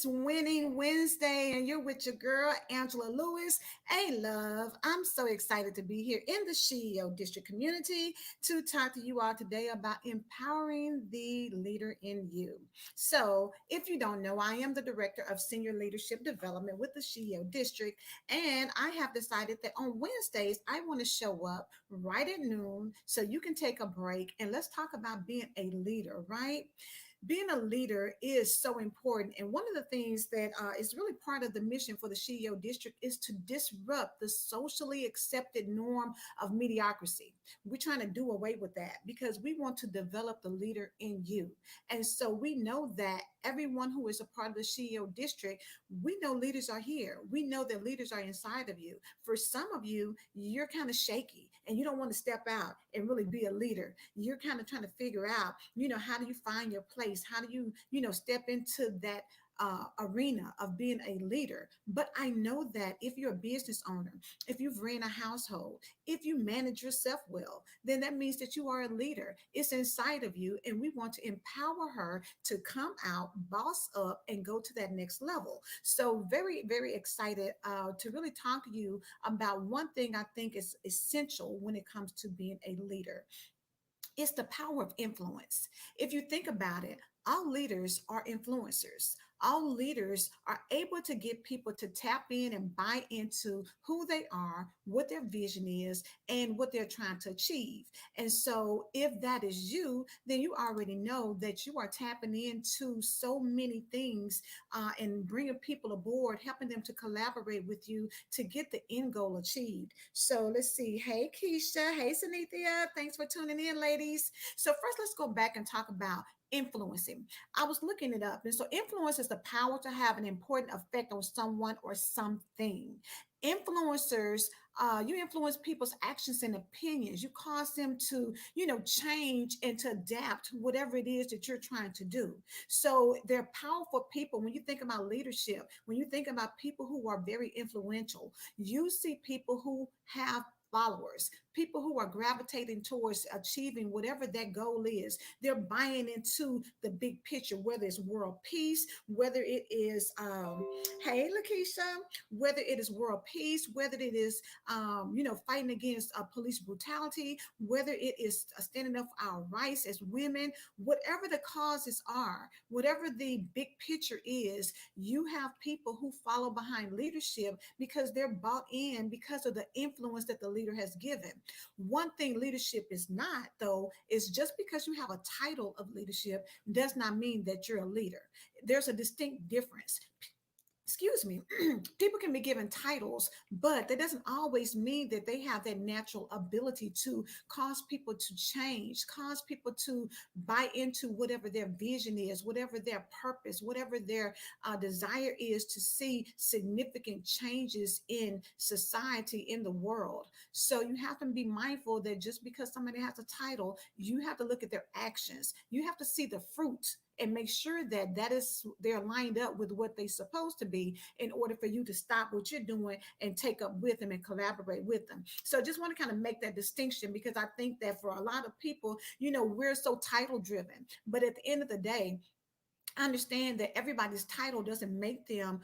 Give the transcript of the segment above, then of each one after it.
Winning Wednesday, and you're with your girl, Angela Lewis. ALove. I'm so excited to be here in the CEO District community to talk to you all today about empowering the leader in you. So, if you don't know, I am the Director of Senior Leadership Development with the CEO District, and I have decided that on Wednesdays, I want to show up right at noon so you can take a break and let's talk about being a leader, right? Being a leader is so important. And one of the things that is really part of the mission for the CEO district is to disrupt the socially accepted norm of mediocrity. We're trying to do away with that because we want to develop the leader in you. And so we know that everyone who is a part of the CEO district, we know leaders are here. We know that leaders are inside of you. For some of you, you're kind of shaky and you don't want to step out and really be a leader. You're kind of trying to figure out, how do you find your place? How do you, step into that arena of being a leader? But I know that if you're a business owner, if you've ran a household, if you manage yourself well, then that means that you are a leader. It's inside of you, and we want to empower her to come out, boss up, and go to that next level. So, very, very excited to really talk to you about one thing I think is essential when it comes to being a leader. It's the power of influence. If you think about it, all leaders are influencers. All leaders are able to get people to tap in and buy into who they are, what their vision is, and what they're trying to achieve. And so, if that is you, then you already know that you are tapping into so many things and bringing people aboard, helping them to collaborate with you to get the end goal achieved. So, let's see. Hey, Keisha. Hey, Sanithia. Thanks for tuning in, ladies. So, first, let's go back and talk about influencing. I was looking it up. And so influence is the power to have an important effect on someone or something. Influencers, you influence people's actions and opinions. You cause them to, change and to adapt whatever it is that you're trying to do. So they're powerful people. When you think about leadership, when you think about people who are very influential, you see people who have followers, people who are gravitating towards achieving whatever that goal is. They're buying into the big picture, whether it's world peace, whether it is, hey, Lakeisha, whether it is world peace, whether it is, fighting against police brutality, whether it is standing up for our rights as women, whatever the causes are, whatever the big picture is, you have people who follow behind leadership because they're bought in because of the influence that the leader has given. One thing leadership is not, though, is just because you have a title of leadership does not mean that you're a leader. There's a distinct difference. Excuse me, people can be given titles, but that doesn't always mean that they have that natural ability to cause people to change, cause people to buy into whatever their vision is, whatever their purpose, whatever their desire is to see significant changes in society, in the world. So you have to be mindful that just because somebody has a title, you have to look at their actions. You have to see the fruit and make sure that they're lined up with what they're supposed to be in order for you to stop what you're doing and take up with them and collaborate with them. So just want to kind of make that distinction because I think that for a lot of people, we're so title driven, but at the end of the day, understand that everybody's title doesn't make them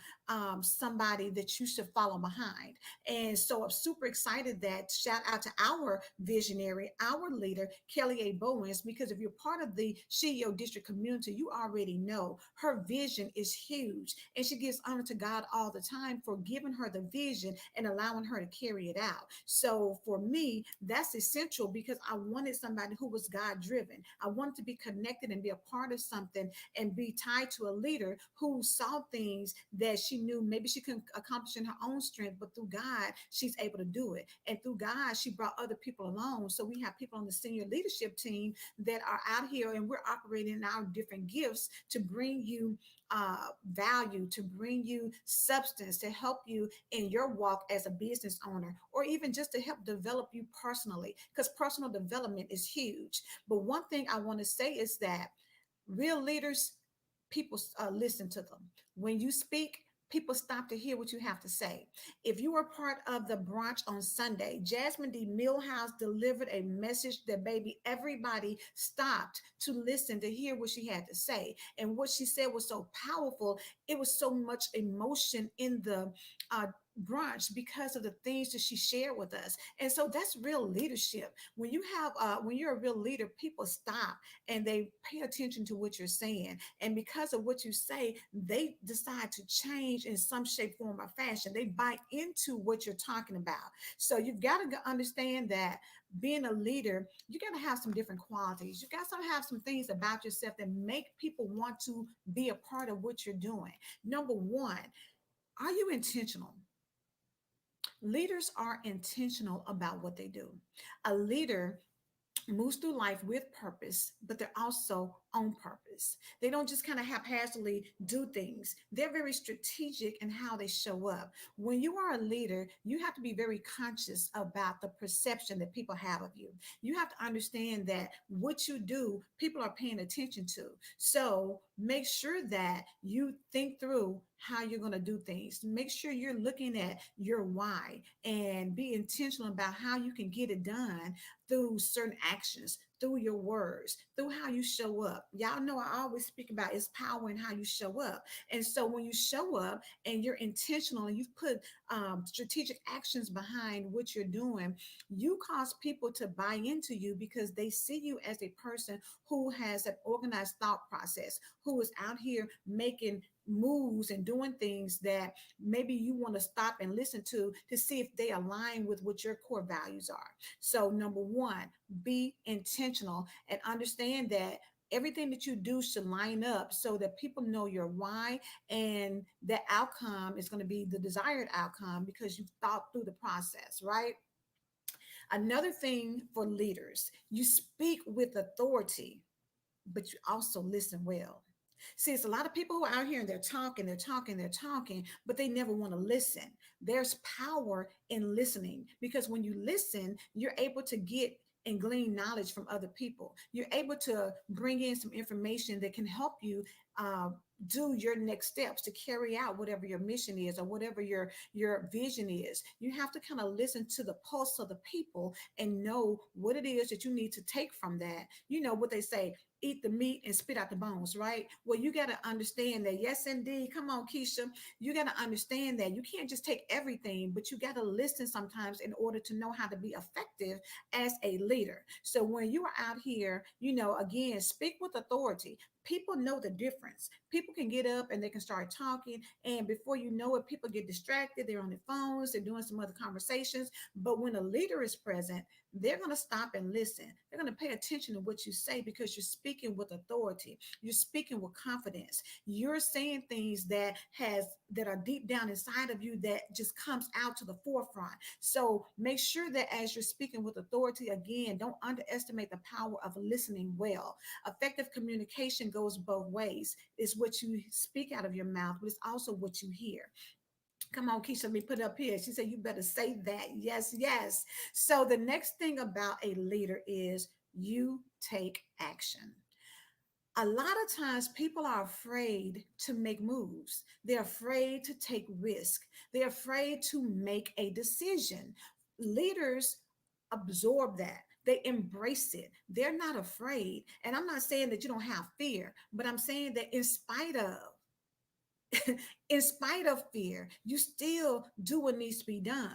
somebody that you should follow behind. And so I'm super excited that shout out to our visionary, our leader, Kelly A. Bowens, because if you're part of the CEO district community, you already know her vision is huge. And she gives honor to God all the time for giving her the vision and allowing her to carry it out. So for me, that's essential because I wanted somebody who was God driven. I wanted to be connected and be a part of something and be tied to a leader who saw things that she knew maybe she couldn't accomplish in her own strength, but through God, she's able to do it. And through God, she brought other people along. So we have people on the senior leadership team that are out here and we're operating in our different gifts to bring you value, to bring you substance, to help you in your walk as a business owner, or even just to help develop you personally, because personal development is huge. But one thing I want to say is that real leaders, people listen to them. When you speak, people stop to hear what you have to say. If you were part of the brunch on Sunday, Jasmine D. Millhouse delivered a message that, baby, everybody stopped to listen to hear what she had to say. And what she said was so powerful. It was so much emotion in the uh, brunch because of the things that she shared with us. And so that's real leadership. When you're a real leader, people stop and they pay attention to what you're saying. And because of what you say, they decide to change in some shape, form, or fashion. They buy into what you're talking about. So you've got to understand that being a leader, you got to have some different qualities. You got to have some things about yourself that make people want to be a part of what you're doing. Number one, are you intentional? Leaders are intentional about what they do. A leader moves through life with purpose, but they're also on purpose. They don't just kind of haphazardly do things. They're very strategic in how they show up. When you are a leader, you have to be very conscious about the perception that people have of you. You have to understand that what you do, people are paying attention to. So make sure that you think through how you're going to do things. Make sure you're looking at your why and be intentional about how you can get it done through certain actions, through your words, through how you show up. Y'all know I always speak about it's power in how you show up. And so when you show up and you're intentional and you've put strategic actions behind what you're doing, you cause people to buy into you because they see you as a person who has an organized thought process, who is out here making moves and doing things that maybe you want to stop and listen to see if they align with what your core values are. So, number one, be intentional and understand that everything that you do should line up so that people know your why, and the outcome is going to be the desired outcome because you've thought through the process, right? Another thing for leaders, you speak with authority, but you also listen well. See, it's a lot of people who are out here and they're talking, but they never want to listen. There's power in listening because when you listen, you're able to get and glean knowledge from other people. You're able to bring in some information that can help you uh, do your next steps to carry out whatever your mission is or whatever your vision is. You have to kind of listen to the pulse of the people and know what it is that you need to take from that. You know what they say, eat the meat and spit out the bones, right? Well, you got to understand that. Yes, indeed. Come on, Keisha. You got to understand that you can't just take everything, but you got to listen sometimes in order to know how to be effective as a leader. So when you are out here, again, speak with authority. People know the difference. People can get up and they can start talking, and before you know it, people get distracted. They're on their phones, they're doing some other conversations. But when a leader is present, they're going to stop and listen. They're going to pay attention to what you say because you're speaking with authority. You're speaking with confidence. You're saying things that are deep down inside of you that just comes out to the forefront. So make sure that as you're speaking with authority, again, don't underestimate the power of listening well. Effective communication goes both ways. It's what you speak out of your mouth, but it's also what you hear. Come on, Keisha, let me put it up here. She said, you better say that. Yes, yes. So the next thing about a leader is you take action. A lot of times people are afraid to make moves. They're afraid to take risk. They're afraid to make a decision. Leaders absorb that. They embrace it. They're not afraid. And I'm not saying that you don't have fear, but I'm saying that in spite of fear, you still do what needs to be done,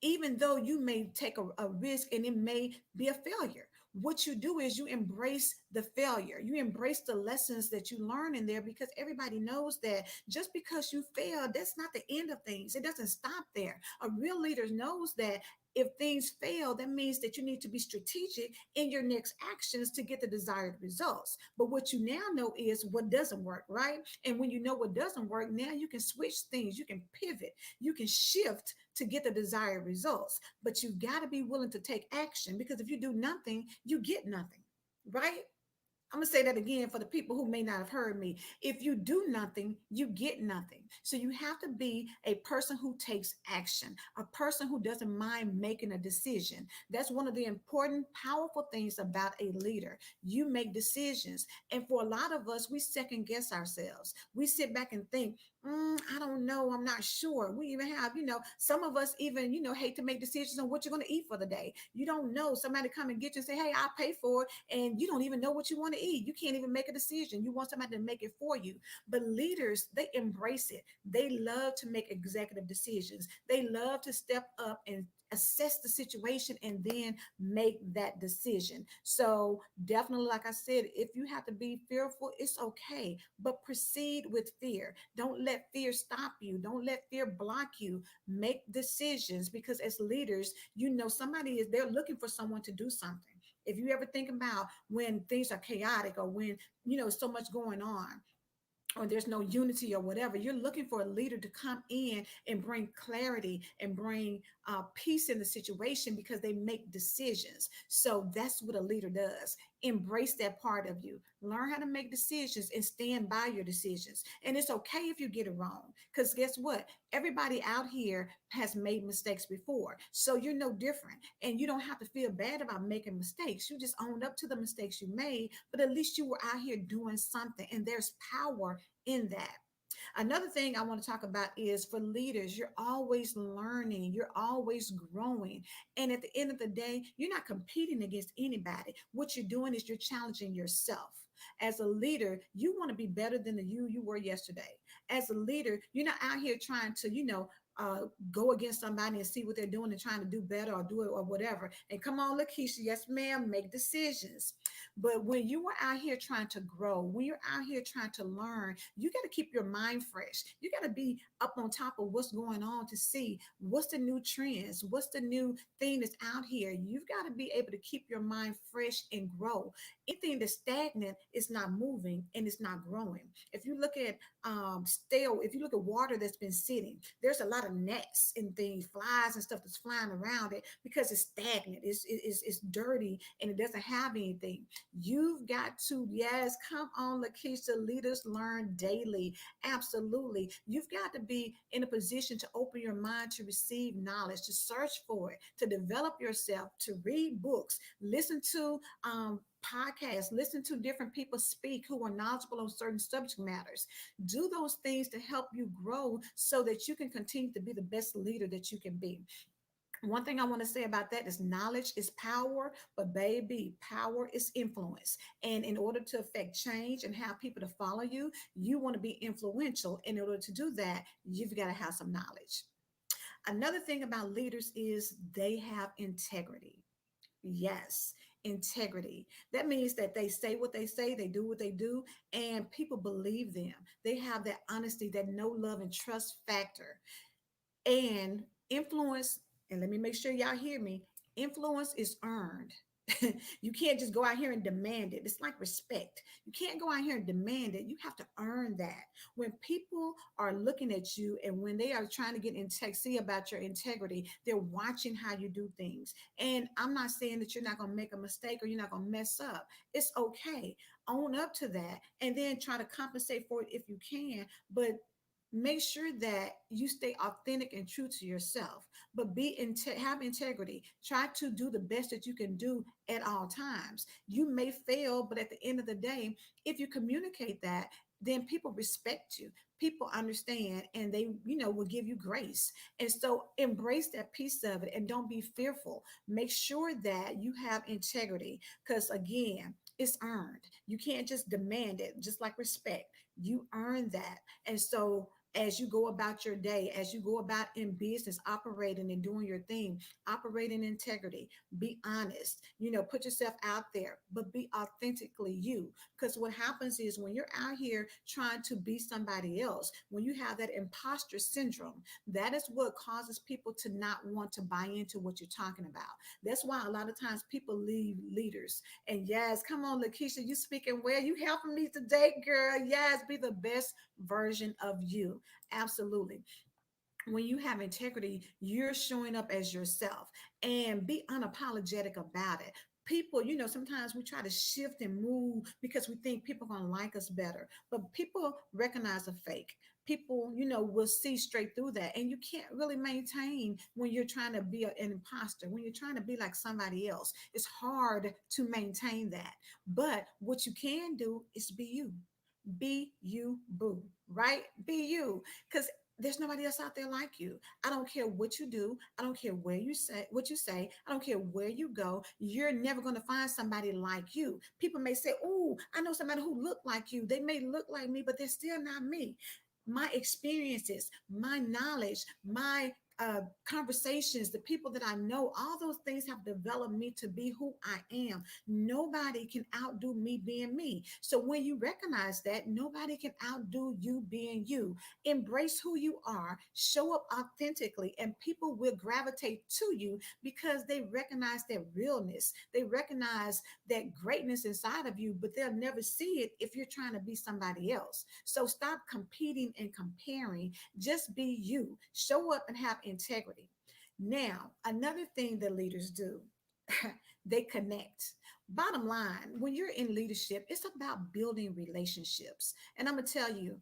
even though you may take a risk and it may be a failure. What you do is you embrace the failure. You embrace the lessons that you learn in there because everybody knows that just because you fail, that's not the end of things. It doesn't stop there. A real leader knows that if things fail, that means that you need to be strategic in your next actions to get the desired results. But what you now know is what doesn't work, right? And when you know what doesn't work, now you can switch things, you can pivot, you can shift to get the desired results. But you got to be willing to take action because if you do nothing, you get nothing, right? I'm going to say that again for the people who may not have heard me. If you do nothing, you get nothing. So you have to be a person who takes action, a person who doesn't mind making a decision. That's one of the important, powerful things about a leader. You make decisions. And for a lot of us, we second guess ourselves. We sit back and think, I don't know. I'm not sure. We even have, some of us even, hate to make decisions on what you're going to eat for the day. You don't know. Somebody come and get you and say, hey, I'll pay for it. And you don't even know what you want to eat. You can't even make a decision. You want somebody to make it for you. But leaders, they embrace it. They love to make executive decisions. They love to step up and assess the situation and then make that decision. So definitely, like I said, if you have to be fearful, it's okay, but proceed with fear. Don't let fear stop you. Don't let fear block you. Make decisions, because as leaders, somebody is they're looking for someone to do something. If you ever think about when things are chaotic, or when so much going on, or there's no unity or whatever, you're looking for a leader to come in and bring clarity and bring peace in the situation, because they make decisions. So that's what a leader does. Embrace that part of you. Learn how to make decisions and stand by your decisions. And it's okay if you get it wrong, because guess what? Everybody out here has made mistakes before. So you're no different. And you don't have to feel bad about making mistakes. You just owned up to the mistakes you made, but at least you were out here doing something. And there's power in that. Another thing I want to talk about is, for leaders, you're always learning, you're always growing. And at the end of the day, you're not competing against anybody. What you're doing is you're challenging yourself. As a leader, you want to be better than the you were yesterday. As a leader, you're not out here trying to, uh, go against somebody and see what they're doing and trying to do better or do it or whatever. And come on, Lakeisha, yes, ma'am, make decisions. But when you are out here trying to grow, when you're out here trying to learn, you got to keep your mind fresh. You got to be up on top of what's going on to see what's the new trends, what's the new thing that's out here. You've got to be able to keep your mind fresh and grow. Anything that's stagnant is not moving and it's not growing. If you look at stale, if you look at water that's been sitting, there's a lot of nets and things, flies and stuff that's flying around it, because it's stagnant, it's dirty, and it doesn't have anything. You've got to, yes, come on, Lakeisha, leaders learn daily. Absolutely. You've got to be in a position to open your mind to receive knowledge, to search for it, to develop yourself, to read books, listen to podcasts, listen to different people speak who are knowledgeable on certain subject matters. Do those things to help you grow so that you can continue to be the best leader that you can be. One thing I want to say about that is knowledge is power, but baby, power is influence. And in order to affect change and have people to follow you, you want to be influential. In order to do that, you've got to have some knowledge. Another thing about leaders is they have integrity. Yes, integrity. That means that they say what they say, they do what they do, and people believe them. They have that honesty, that no love and trust factor. And influence, and let me make sure y'all hear me, influence is earned. You can't just go out here and demand it. It's like respect. You can't go out here and demand it. You have to earn that. When people are looking at you and when they are trying to get in tech, see about your integrity, they're watching how you do things. And I'm not saying that you're not going to make a mistake or you're not going to mess up. It's okay. Own up to that and then try to compensate for it if you can. But make sure that you stay authentic and true to yourself, but have integrity. Try to do the best that you can do at all times. You may fail, but at the end of the day, if you communicate that, then people respect you, people understand, and they will give you grace. And so embrace that piece of it and don't be fearful. Make sure that you have integrity, because again, it's earned. You can't just demand it. Just like respect, you earn that. And so as you go about your day, as you go about in business, operating and doing your thing, operate in integrity, be honest, put yourself out there, but be authentically you. Because what happens is when you're out here trying to be somebody else, when you have that imposter syndrome, that is what causes people to not want to buy into what you're talking about. That's why a lot of times people leave leaders. And yes, come on, Lakeisha, you speaking well. You helping me today, girl. Yes, be the best version of you. Absolutely. When you have integrity, you're showing up as yourself and be unapologetic about it. People, sometimes we try to shift and move because we think people are going to like us better, but people recognize a fake. People, will see straight through that. And you can't really maintain when you're trying to be an imposter, when you're trying to be like somebody else. It's hard to maintain that. But what you can do is be you. Be you, boo, right? Be you. Because there's nobody else out there like you. I don't care what you do. I don't care where you say what you say. I don't care where you go. You're never going to find somebody like you. People may say, "Oh, I know somebody who look like you." They may look like me, but they're still not me. My experiences, my knowledge, my conversations, the people that I know, all those things have developed me to be who I am. Nobody can outdo me being me. So when you recognize that, nobody can outdo you being you. Embrace who you are, show up authentically, and people will gravitate to you because they recognize that realness. They recognize that greatness inside of you, but they'll never see it if you're trying to be somebody else. So stop competing and comparing. Just be you. Show up and have integrity. Now, another thing that leaders do, they connect. Bottom line, when you're in leadership, it's about building relationships. And I'm going to tell you,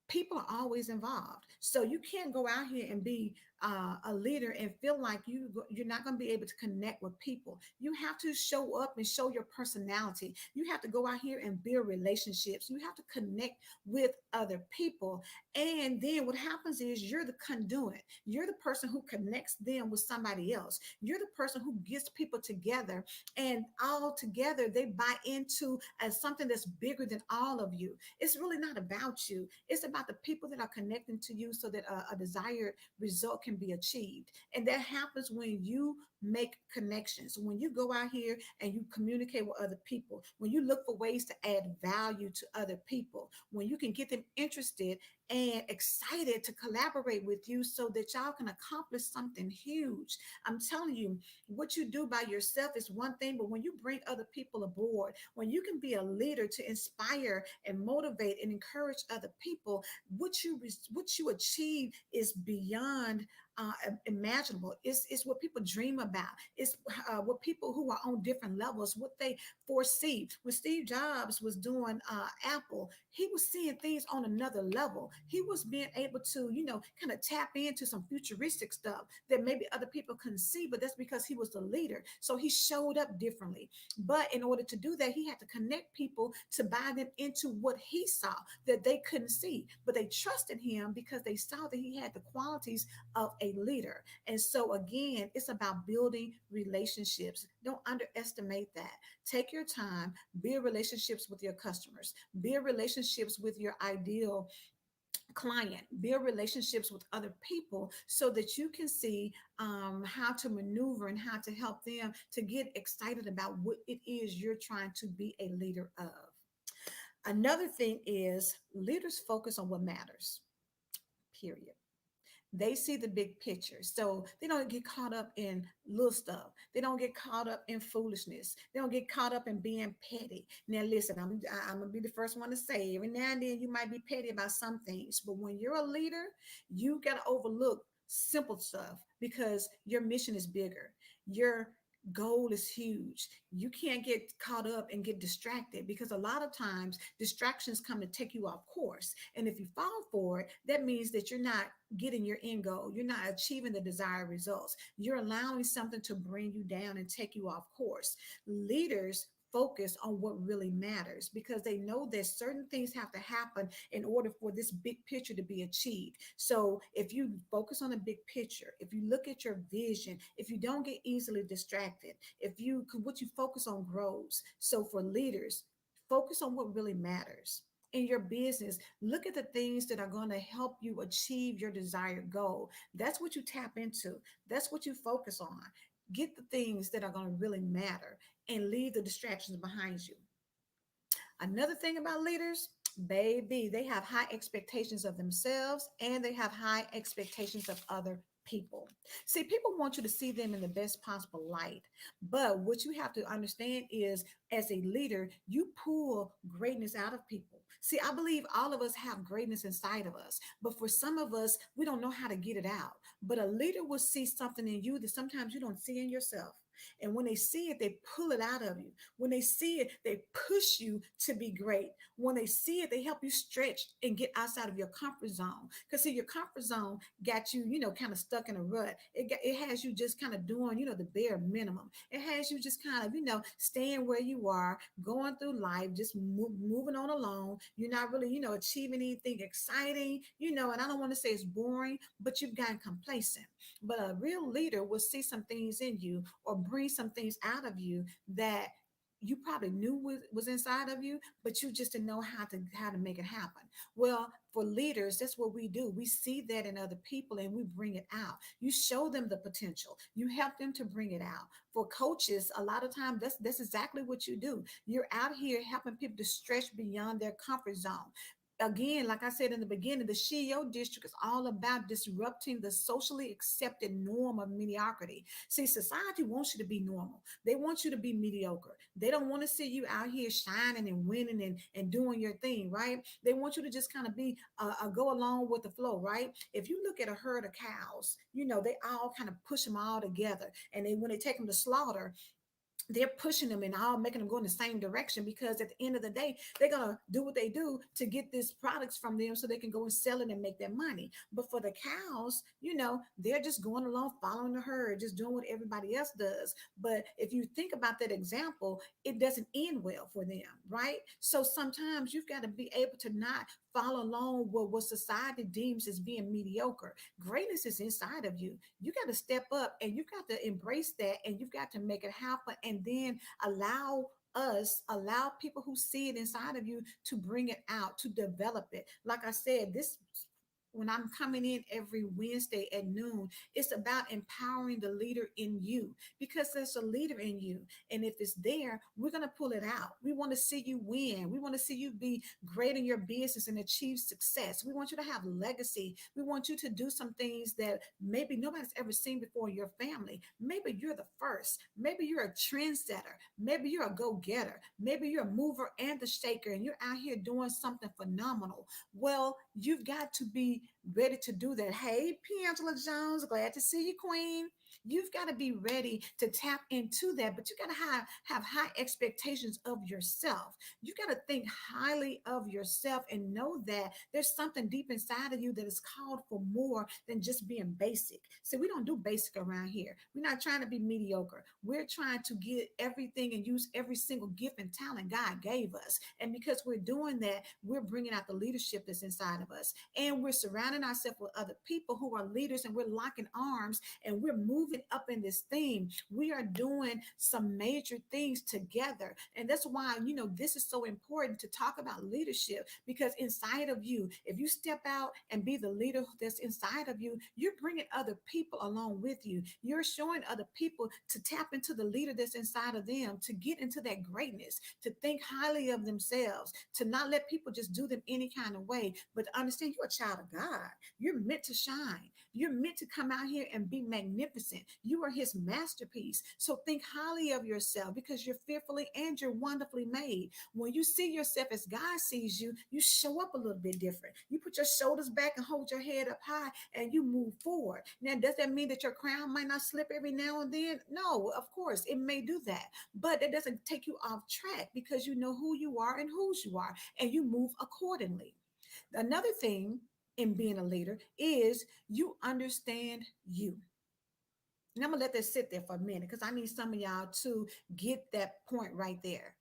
people are always involved. So you can't go out here and be a leader and feel like you're not going to be able to connect with people. You have to show up and show your personality. You have to go out here and build relationships. You have to connect with other people. And then what happens is you're the conduit. You're the person who connects them with somebody else. You're the person who gets people together, and all together they buy into something that's bigger than all of you. It's really not about you. It's about the people that are connecting to you so that a desired result can be achieved. And that happens when you make connections, when you go out here and you communicate with other people, when you look for ways to add value to other people, when you can get them interested and excited to collaborate with you so that y'all can accomplish something huge. I'm telling you, what you do by yourself is one thing, but when you bring other people aboard, when you can be a leader to inspire and motivate and encourage other people, what you achieve is beyond imaginable. It's what people dream about. It's what people who are on different levels, what they foresee. When Steve Jobs was doing Apple, he was seeing things on another level. He was being able to, kind of tap into some futuristic stuff that maybe other people couldn't see, but that's because he was the leader. So he showed up differently. But in order to do that, he had to connect people to buy them into what he saw that they couldn't see. But they trusted him because they saw that he had the qualities of a leader. And so, again, it's about building relationships. Don't underestimate that. Take your time, build relationships with your customers, build relationships with your ideal client, build relationships with other people so that you can see how to maneuver and how to help them to get excited about what it is you're trying to be a leader of. Another thing is leaders focus on what matters, period. They see the big picture. So they don't get caught up in little stuff. They don't get caught up in foolishness. They don't get caught up in being petty. Now, listen, I'm going to be the first one to say every now and then you might be petty about some things, but when you're a leader, you got to overlook simple stuff because your mission is bigger. Your goal is huge. You can't get caught up and get distracted because a lot of times distractions come to take you off course. And if you fall for it, that means that you're not getting your end goal. You're not achieving the desired results. You're allowing something to bring you down and take you off course. Leaders focus on what really matters because they know that certain things have to happen in order for this big picture to be achieved. So if you focus on the big picture, if you look at your vision, if you don't get easily distracted, if you what you focus on grows. So for leaders, focus on what really matters in your business. Look at the things that are going to help you achieve your desired goal. That's what you tap into. That's what you focus on. Get the things that are going to really matter and leave the distractions behind you. Another thing about leaders, baby, they have high expectations of themselves and they have high expectations of other people. See, people want you to see them in the best possible light. But what you have to understand is, as a leader, you pull greatness out of people. See, I believe all of us have greatness inside of us, but for some of us, we don't know how to get it out. But a leader will see something in you that sometimes you don't see in yourself. And when they see it, they pull it out of you. When they see it, they push you to be great. When they see it, they help you stretch and get outside of your comfort zone. Because see, your comfort zone got you, kind of stuck in a rut. It has you just kind of doing, the bare minimum. It has you just kind of, staying where you are, going through life, just moving on along. You're not really, achieving anything exciting, and I don't want to say it's boring, but you've gotten complacent. But a real leader will see some things in you or bring some things out of you that you probably knew was inside of you, but you just didn't know how to make it happen. Well, for leaders, that's what we do. We see that in other people and we bring it out. You show them the potential. You help them to bring it out. For coaches, a lot of times that's exactly what you do. You're out here helping people to stretch beyond their comfort zone. Again, like I said in the beginning, the CEO district is all about disrupting the socially accepted norm of mediocrity. See, society wants you to be normal. They want you to be mediocre. They don't want to see you out here shining and winning and doing your thing, right? They want you to just kind of be go along with the flow, right? If you look at a herd of cows, they all kind of push them all together, and they when they take them to slaughter, they're pushing them and all making them go in the same direction, because at the end of the day they're gonna do what they do to get these products from them so they can go and sell it and make their money. But for the cows, they're just going along following the herd, just doing what everybody else does. But if you think about that example, it doesn't end well for them, right? So sometimes you've got to be able to not follow along with what society deems as being mediocre. Greatness is inside of you. You got to step up and you've got to embrace that, and you've got to make it happen, and then allow people who see it inside of you to bring it out, to develop it. Like I said, this when I'm coming in every Wednesday at noon, it's about empowering the leader in you, because there's a leader in you. And if it's there, we're going to pull it out. We want to see you win. We want to see you be great in your business and achieve success. We want you to have legacy. We want you to do some things that maybe nobody's ever seen before in your family. Maybe you're the first. Maybe you're a trendsetter. Maybe you're a go getter. Maybe you're a mover and the shaker, and you're out here doing something phenomenal. Well, you've got to be ready to do that. Hey, P. Angela Jones, glad to see you, Queen. You've got to be ready to tap into that, but you got to have high expectations of yourself. You got to think highly of yourself and know that there's something deep inside of you that is called for more than just being basic. See, we don't do basic around here. We're not trying to be mediocre. We're trying to get everything and use every single gift and talent God gave us. And because we're doing that, we're bringing out the leadership that's inside of us. And we're surrounding ourselves with other people who are leaders, and we're locking arms and we're moving up in this thing. We are doing some major things together. And that's why, this is so important to talk about leadership, because inside of you, if you step out and be the leader that's inside of you, you're bringing other people along with you. You're showing other people to tap into the leader that's inside of them, to get into that greatness, to think highly of themselves, to not let people just do them any kind of way, but to understand you're a child of God. You're meant to shine. You're meant to come out here and be magnificent. You are his masterpiece. So think highly of yourself, because you're fearfully and you're wonderfully made. When you see yourself as God sees you, you show up a little bit different. You put your shoulders back and hold your head up high and you move forward. Now, does that mean that your crown might not slip every now and then? No, of course, it may do that. But it doesn't take you off track, because you know who you are and whose you are, and you move accordingly. Another thing in being a leader is you understand you. And I'm gonna let that sit there for a minute, because I need some of y'all to get that point right there.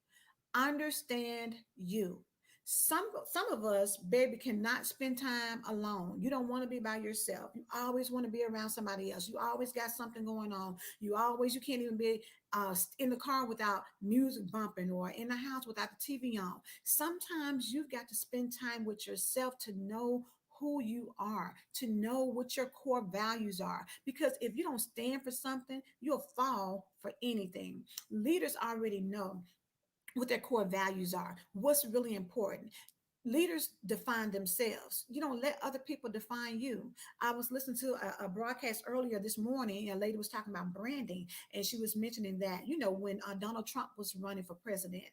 Understand you. Some of us, baby, cannot spend time alone. You don't want to be by yourself. You always want to be around somebody else. You always got something going on. You can't even be in the car without music bumping, or in the house without the TV on. Sometimes you've got to spend time with yourself to know who you are, to know what your core values are. Because if you don't stand for something, you'll fall for anything. Leaders already know what their core values are, what's really important. Leaders define themselves. You don't let other people define you. I was listening to a broadcast earlier this morning. A lady was talking about branding, and she was mentioning that, when Donald Trump was running for president,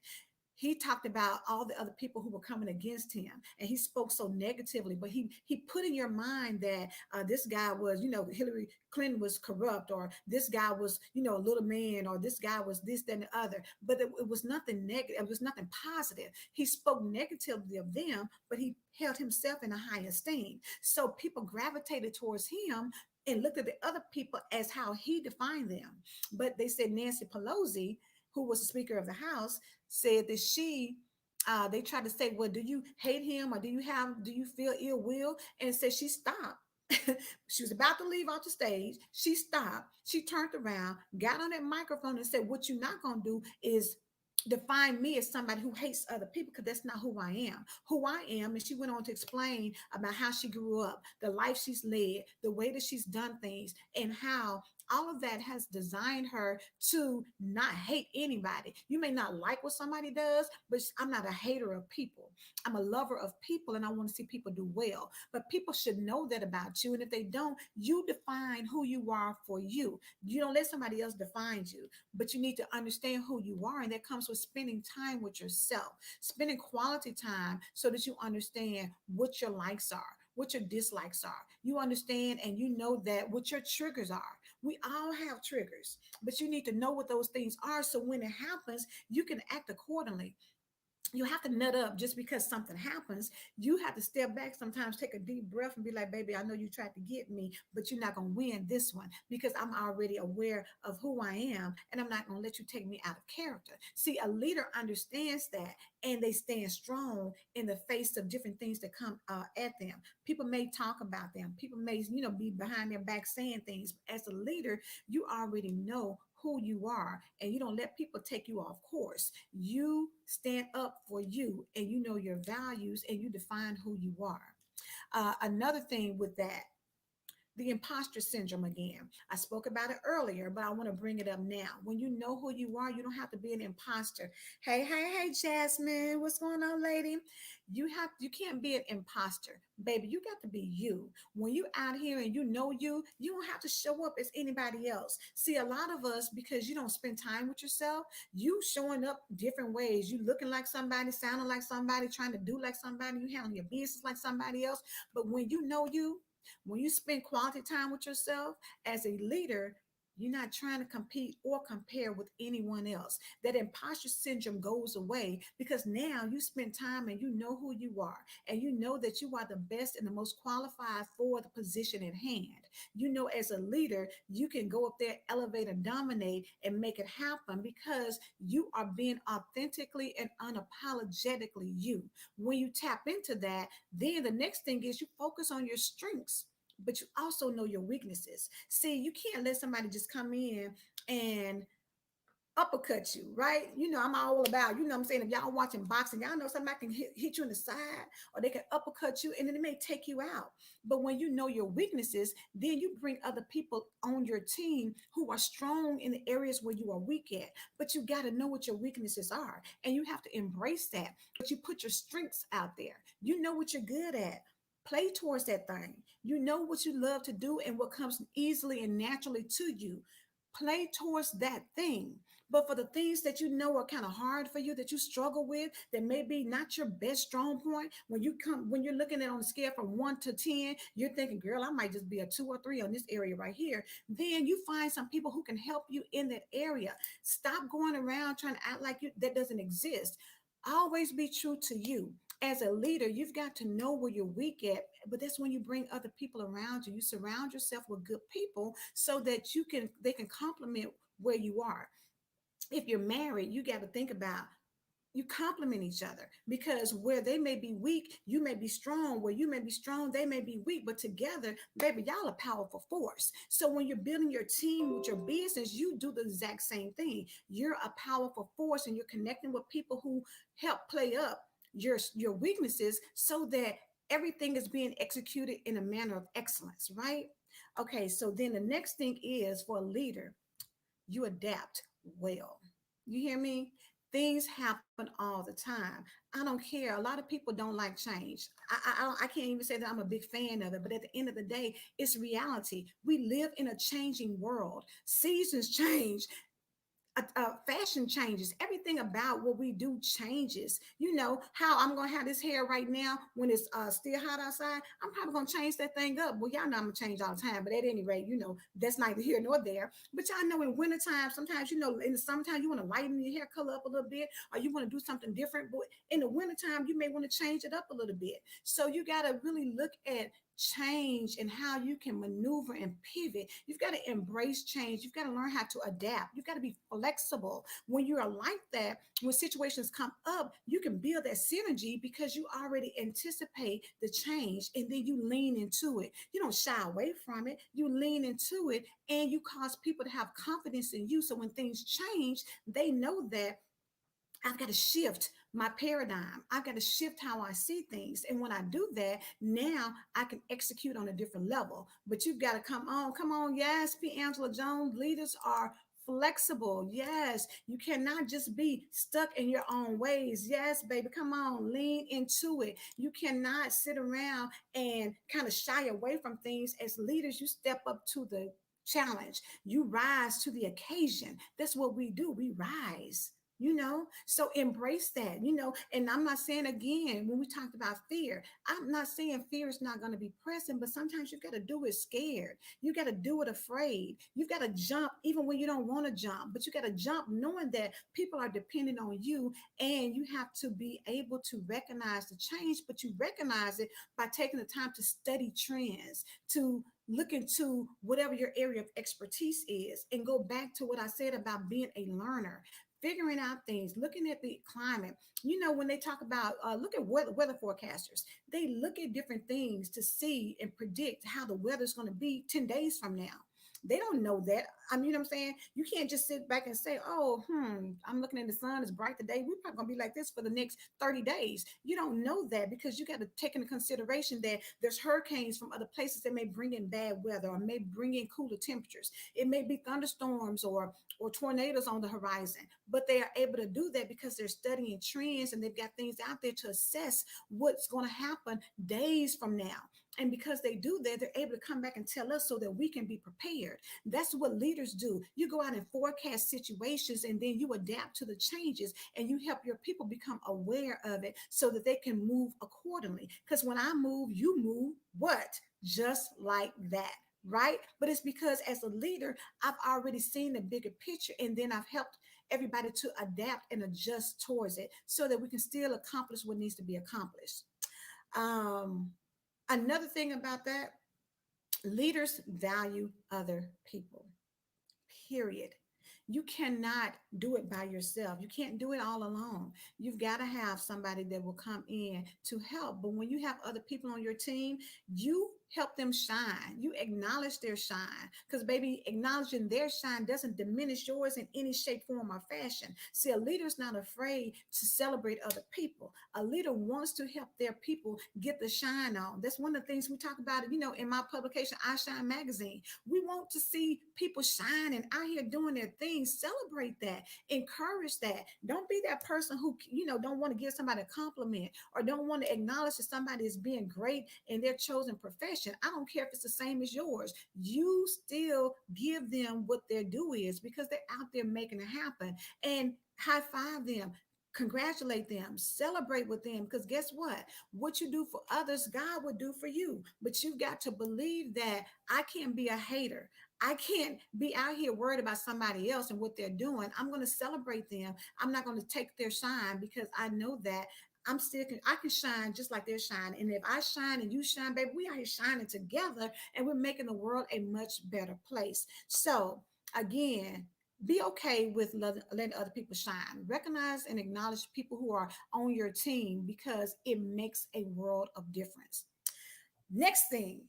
he talked about all the other people who were coming against him, and he spoke so negatively. But he put in your mind that this guy was, Hillary Clinton was corrupt, or this guy was, a little man, or this guy was this, that, and the other. But it was nothing negative. It was nothing positive. He spoke negatively of them, but he held himself in a high esteem. So people gravitated towards him and looked at the other people as how he defined them. But they said Nancy Pelosi, who was the Speaker of the House, said that they tried to say, well, do you hate him, or do you feel ill will? And said she stopped. She was about to leave off the stage. She stopped. She turned around, got on that microphone, and said, what you're not going to do is define me as somebody who hates other people, because that's not who I am. Who I am, and she went on to explain about how she grew up, the life she's led, the way that she's done things, and how all of that has designed her to not hate anybody. You may not like what somebody does, but I'm not a hater of people. I'm a lover of people, and I want to see people do well. But people should know that about you. And if they don't, you define who you are for you. You don't let somebody else define you, but you need to understand who you are. And that comes with spending time with yourself, spending quality time, so that you understand what your likes are, what your dislikes are. You understand and you know that what your triggers are. We all have triggers, but you need to know what those things are, so when it happens, you can act accordingly. You have to nut up just because something happens. You have to step back sometimes, take a deep breath, and be like, baby, I know you tried to get me, but you're not going to win this one, because I'm already aware of who I am, and I'm not going to let you take me out of character. See, a leader understands that, and they stand strong in the face of different things that come at them. People may talk about them. People may, be behind their back saying things. As a leader, you already know who you are, and you don't let people take you off course. You stand up for you, and you know your values, and you define who you are. Another thing with that, the imposter syndrome again. I spoke about it earlier, but I want to bring it up now. When you know who you are, you don't have to be an imposter. Hey, hey, hey, Jasmine, what's going on, lady? You can't be an imposter, baby. You got to be you. When you out here and you don't have to show up as anybody else. See, a lot of us, because you don't spend time with yourself, you showing up different ways. You looking like somebody, sounding like somebody, trying to do like somebody, you handling your business like somebody else. But when you know you, when you spend quality time with yourself as a leader, you're not trying to compete or compare with anyone else. That imposter syndrome goes away, because now you spend time and you know who you are, and you know that you are the best and the most qualified for the position at hand. You know, as a leader, you can go up there, elevate, and dominate and make it happen, because you are being authentically and unapologetically you. When you tap into that, then the next thing is you focus on your strengths, but you also know your weaknesses. See, you can't let somebody just come in and uppercut you, right? I'm all about, what I'm saying, if y'all watching boxing, y'all know somebody can hit you in the side, or they can uppercut you, and then it may take you out. But when you know your weaknesses, then you bring other people on your team who are strong in the areas where you are weak at. But you got to know what your weaknesses are, and you have to embrace that. But you put your strengths out there. You know what you're good at. Play towards that thing. You know what you love to do and what comes easily and naturally to you. Play towards that thing. But for the things that you know are kind of hard for you, that you struggle with, that may be not your best strong point, when you're looking at it on a scale from 1 to 10, you're thinking, girl, I might just be a 2 or 3 on this area right here. Then you find some people who can help you in that area. Stop going around trying to act like that doesn't exist. Always be true to you. As a leader, you've got to know where you're weak at, but that's when you bring other people around you. You surround yourself with good people so that they can complement where you are. If you're married, you got to think about, you complement each other, because where they may be weak, you may be strong. Where you may be strong, they may be weak, but together, baby, y'all a powerful force. So when you're building your team with your business, you do the exact same thing. You're a powerful force, and you're connecting with people who help play up your weaknesses, so that everything is being executed in a manner of excellence, right? Okay, so then the next thing is, for a leader, you adapt well. You hear me? Things happen all the time. I don't care. A lot of people don't like change. I can't even say that I'm a big fan of it, but at the end of the day, it's reality. We live in a changing world. Seasons change. fashion changes. Everything about what we do changes. You know how I'm gonna have this hair right now when it's still hot outside. I'm probably gonna change that thing up. Well, y'all know I'm gonna change all the time, but at any rate, you know that's neither here nor there. But y'all know in wintertime, sometimes you know in the summertime you want to lighten your hair color up a little bit, or you want to do something different. But in the wintertime, you may want to change it up a little bit. So you gotta really look at change and how you can maneuver and pivot. You've got to embrace change. You've got to learn how to adapt. You've got to be flexible. When you are like that, when situations come up, you can build that synergy because you already anticipate the change and then you lean into it. You don't shy away from it. You lean into it and you cause people to have confidence in you. So when things change, they know that I've got to shift my paradigm. I've got to shift how I see things. And when I do that, now I can execute on a different level. But you've got to come on. Yes, P. Angela Jones, leaders are flexible. Yes, you cannot just be stuck in your own ways. Yes, baby, come on, lean into it. You cannot sit around and kind of shy away from things. As leaders, you step up to the challenge, you rise to the occasion. That's what we do. We rise, so embrace that, and I'm not saying, again, when we talked about fear, I'm not saying fear is not going to be present, but sometimes you got to do it scared. You got to do it afraid. You got to jump even when you don't want to jump, but you got to jump knowing that people are depending on you, and you have to be able to recognize the change, but you recognize it by taking the time to study trends, to look into whatever your area of expertise is, and go back to what I said about being a learner, figuring out things, looking at the climate. When they talk about, look at weather forecasters, they look at different things to see and predict how the weather's going to be 10 days from now. They don't know that. I mean, you know what I'm saying? You can't just sit back and say, oh, I'm looking at the sun, it's bright today. We're probably going to be like this for the next 30 days. You don't know that because you got to take into consideration that there's hurricanes from other places that may bring in bad weather or may bring in cooler temperatures. It may be thunderstorms or tornadoes on the horizon, but they are able to do that because they're studying trends and they've got things out there to assess what's going to happen days from now. And because they do that, they're able to come back and tell us so that we can be prepared. That's what leaders do. You go out and forecast situations and then you adapt to the changes and you help your people become aware of it so that they can move accordingly. Because when I move, you move what? Just like that. Right? But it's because as a leader, I've already seen the bigger picture and then I've helped everybody to adapt and adjust towards it so that we can still accomplish what needs to be accomplished. Um, Another thing about that, leaders value other people, period. You cannot do it by yourself. You can't do it all alone. You've got to have somebody that will come in to help. But when you have other people on your team, you help them shine. You acknowledge their shine because, baby, acknowledging their shine doesn't diminish yours in any shape, form, or fashion. See, a leader's not afraid to celebrate other people. A leader wants to help their people get the shine on. That's one of the things we talk about, in my publication, I Shine Magazine. We want to see people shining out here doing their things. Celebrate that. Encourage that. Don't be that person who, don't want to give somebody a compliment or don't want to acknowledge that somebody is being great in their chosen profession. I don't care if it's the same as yours. You still give them what their due is because they're out there making it happen. And high five them, congratulate them, celebrate with them, because guess what you do for others, God will do for you. But you've got to believe that I can't be a hater. I can't be out here worried about somebody else and what they're doing. I'm going to celebrate them. I'm not going to take their shine because I know that I can shine just like they're shining. And if I shine and you shine, baby, we are here shining together and we're making the world a much better place. So again, be okay with letting other people shine. Recognize and acknowledge people who are on your team because it makes a world of difference. Next thing,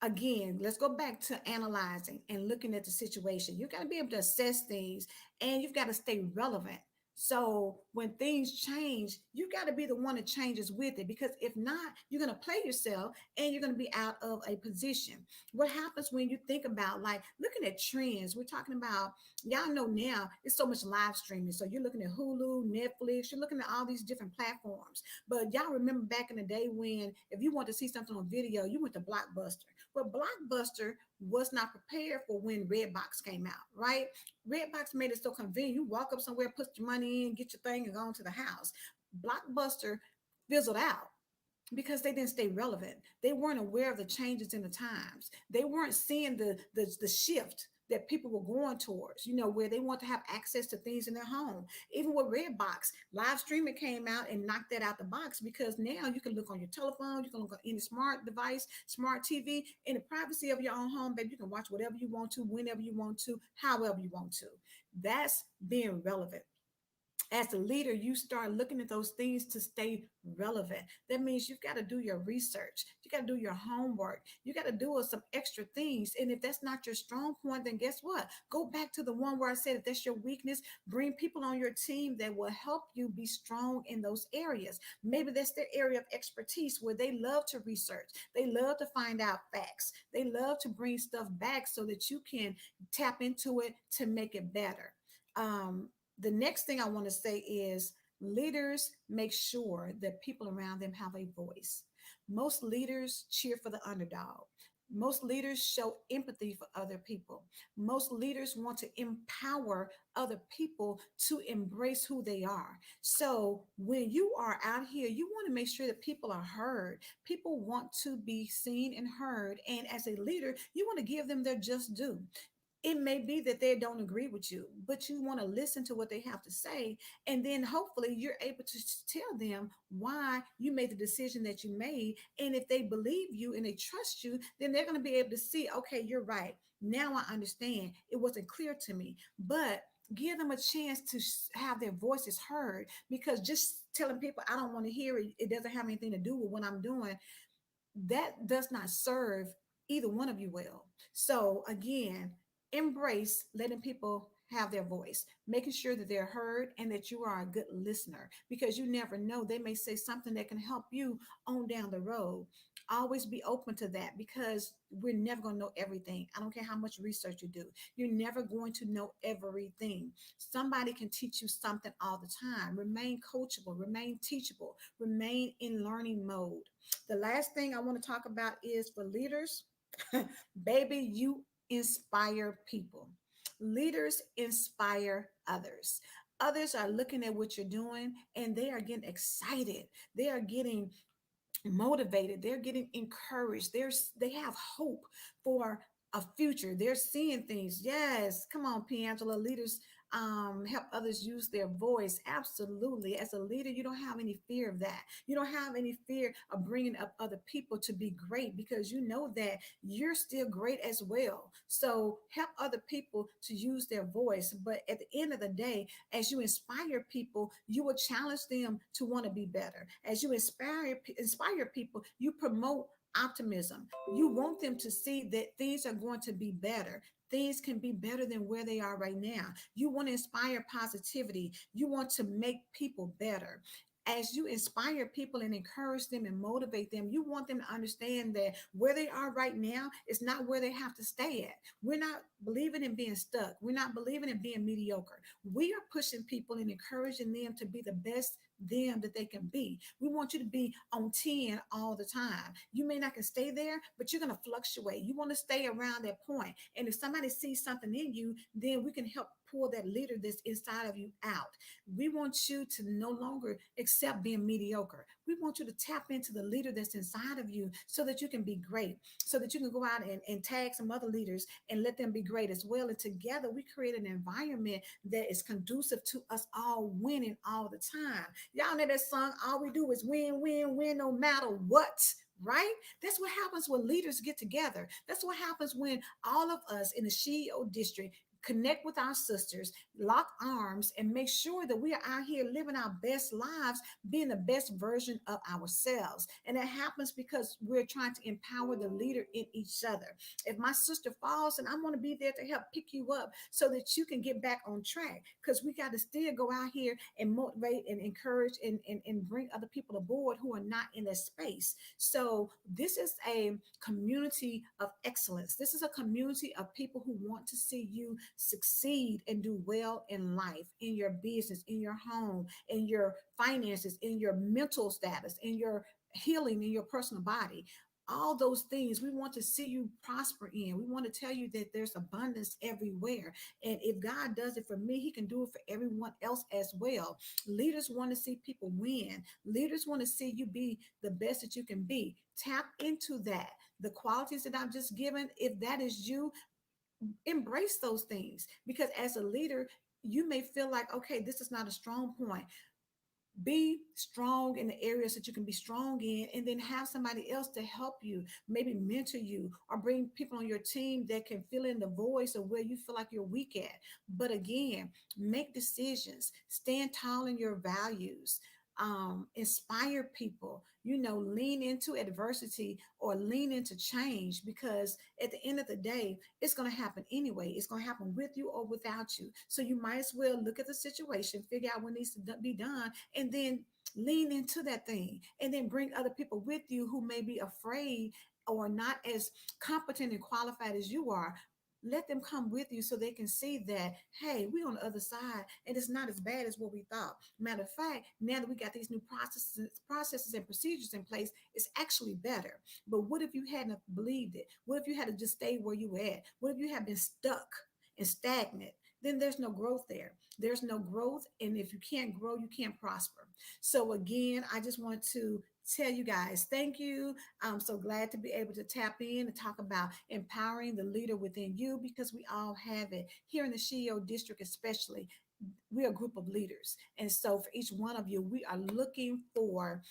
again, let's go back to analyzing and looking at the situation. You got to be able to assess things and you've got to stay relevant. So when things change, you got to be the one that changes with it because if not, you're going to play yourself and you're going to be out of a position. What happens when you think about like looking at trends? We're talking about Y'all know now it's so much live streaming. So you're looking at Hulu, Netflix, you're looking at all these different platforms. But y'all remember back in the day when if you want to see something on video, you went to Blockbuster. But Blockbuster was not prepared for when Redbox came out, right? Redbox made it so convenient. You walk up somewhere, put your money in, get your thing, and go on to the house. Blockbuster fizzled out because they didn't stay relevant. They weren't aware of the changes in the times. They weren't seeing the shift that people were going towards, where they want to have access to things in their home. Even with Redbox, live streaming came out and knocked that out the box because now you can look on your telephone, you can look on any smart device, smart TV, in the privacy of your own home, baby. You can watch whatever you want to, whenever you want to, however you want to. That's being relevant. As a leader, you start looking at those things to stay relevant. That means you've got to do your research. You got to do your homework. You got to do some extra things. And if that's not your strong point, then guess what? Go back to the one where I said if that's your weakness, bring people on your team that will help you be strong in those areas. Maybe that's their area of expertise where they love to research. They love to find out facts. They love to bring stuff back so that you can tap into it to make it better. The next thing I want to say is leaders make sure that people around them have a voice. Most leaders cheer for the underdog. Most leaders show empathy for other people. Most leaders want to empower other people to embrace who they are. So when you are out here, you want to make sure that people are heard. People want to be seen and heard. And as a leader, you want to give them their just due. It may be that they don't agree with you, but you want to listen to what they have to say. And then hopefully you're able to tell them why you made the decision that you made. And if they believe you and they trust you, then they're going to be able to see, okay, you're right. Now I understand. It wasn't clear to me, but give them a chance to have their voices heard, because just telling people I don't want to hear it, it doesn't have anything to do with what I'm doing, that does not serve either one of you well. So again, embrace letting people have their voice, making sure that they're heard and that you are a good listener, because you never know, they may say something that can help you on down the road. Always be open to that, because we're never going to know everything. I don't care how much research you do. You're never going to know everything. Somebody can teach you something all the time. Remain coachable, remain teachable, remain in learning mode. The last thing I want to talk about is for leaders, baby, you inspire people. Leaders inspire others. Others are looking at what you're doing and they are getting excited. They are getting motivated. They're getting encouraged. They have hope for a future. They're seeing things. Yes, come on, Piangela. Leaders help others use their voice. Absolutely. As a leader, you don't have any fear of that. You don't have any fear of bringing up other people to be great, because you know that you're still great as well. So help other people to use their voice. But at the end of the day, as you inspire people, you will challenge them to want to be better. As you inspire people, you promote optimism. You want them to see that things are going to be better. Things can be better than where they are right now. You want to inspire positivity. You want to make people better. As you inspire people and encourage them and motivate them, you want them to understand that where they are right now is not where they have to stay at. We're not believing in being stuck. We're not believing in being mediocre. We are pushing people and encouraging them to be the best them that they can be. We want you to be on 10 all the time. You may not can stay there, but you're going to fluctuate. You want to stay around that point. And if somebody sees something in you, then we can help pull that leader that's inside of you out. We want you to no longer accept being mediocre. We want you to tap into the leader that's inside of you so that you can be great, so that you can go out and tag some other leaders and let them be great as well. And together we create an environment that is conducive to us all winning all the time. Y'all know that song, all we do is win, win, win, no matter what. Right? That's what happens when leaders get together. That's what happens when all of us in the CEO district connect with our sisters, lock arms, and make sure that we are out here living our best lives, being the best version of ourselves. And that happens because we're trying to empower the leader in each other. If my sister falls, and I want to be there to help pick you up so that you can get back on track, because we got to still go out here and motivate and encourage and bring other people aboard who are not in that space. So this is a community of excellence. This is a community of people who want to see you succeed and do well in life, in your business, in your home, in your finances, in your mental status, in your healing, in your personal body. All those things we want to see you prosper in. We want to tell you that there's abundance everywhere. And if God does it for me, He can do it for everyone else as well. Leaders want to see people win. Leaders want to see you be the best that you can be. Tap into that. The qualities that I've just given, if that is you, embrace those things. Because as a leader, you may feel like, okay, this is not a strong point. Be strong in the areas that you can be strong in, and then have somebody else to help you, maybe mentor you, or bring people on your team that can fill in the voice of where you feel like you're weak at. But again, make decisions, stand tall in your values, inspire people, lean into adversity or lean into change, because at the end of the day, it's going to happen anyway. It's going to happen with you or without you. So you might as well look at the situation, figure out what needs to be done, and then lean into that thing, and then bring other people with you who may be afraid or not as competent and qualified as you are. Let them come with you so they can see that, hey, we're on the other side and it's not as bad as what we thought. Matter of fact, now that we got these new processes and procedures in place, it's actually better. But what if you hadn't believed it? What if you had to just stay where you were at? What if you had been stuck and stagnant? Then there's no growth there. There's no growth. And if you can't grow, you can't prosper. So again, I just want to tell you guys, thank you. I'm so glad to be able to tap in and talk about empowering the leader within you, because we all have it here in the CEO district, especially. We're a group of leaders. And so for each one of you, we are looking for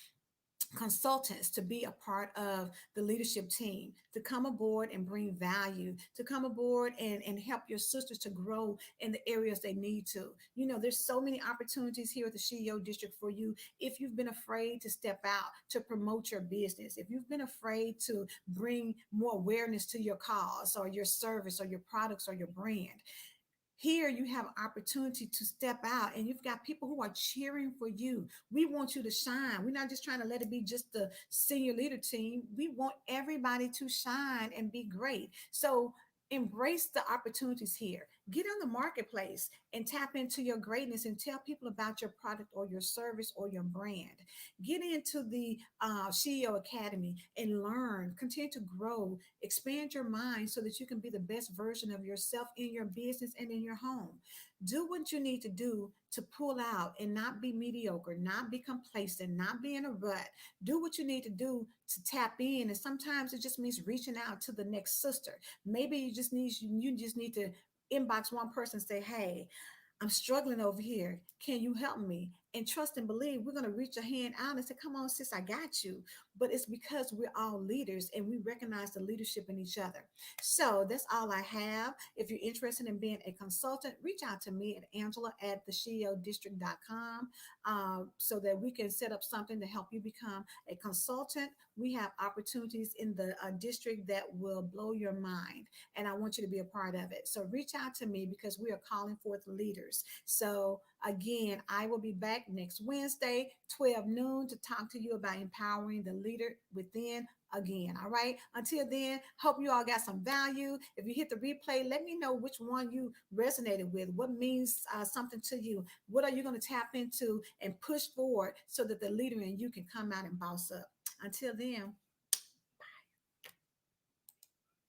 consultants to be a part of the leadership team, to come aboard and bring value, to come aboard and help your sisters to grow in the areas they need to. There's so many opportunities here at the CEO district for you. If you've been afraid to step out to promote your business, if you've been afraid to bring more awareness to your cause or your service or your products or your brand, here you have opportunity to step out, and you've got people who are cheering for you. We want you to shine. We're not just trying to let it be just the senior leader team. We want everybody to shine and be great. So embrace the opportunities here. Get on the marketplace and tap into your greatness and tell people about your product or your service or your brand. Get into the CEO Academy and learn, continue to grow, expand your mind so that you can be the best version of yourself in your business and in your home. Do what you need to do to pull out and not be mediocre, not be complacent, not be in a rut. Do what you need to do to tap in. And sometimes it just means reaching out to the next sister. Maybe you just need to inbox one person and say, hey, I'm struggling over here. Can you help me? And trust and believe, we're going to reach a hand out and say, come on, sis, I got you. But it's because we're all leaders and we recognize the leadership in each other. So that's all I have. If you're interested in being a consultant, reach out to me at Angela at theshielddistrict.com, so that we can set up something to help you become a consultant. We have opportunities in the district that will blow your mind, and I want you to be a part of it. So reach out to me, because we are calling forth leaders. So again, I will be back next Wednesday, 12 noon, to talk to you about empowering the leader within again. All right. Until then, hope you all got some value. If you hit the replay, let me know which one you resonated with. What means something to you? What are you going to tap into and push forward so that the leader in you can come out and boss up? Until then.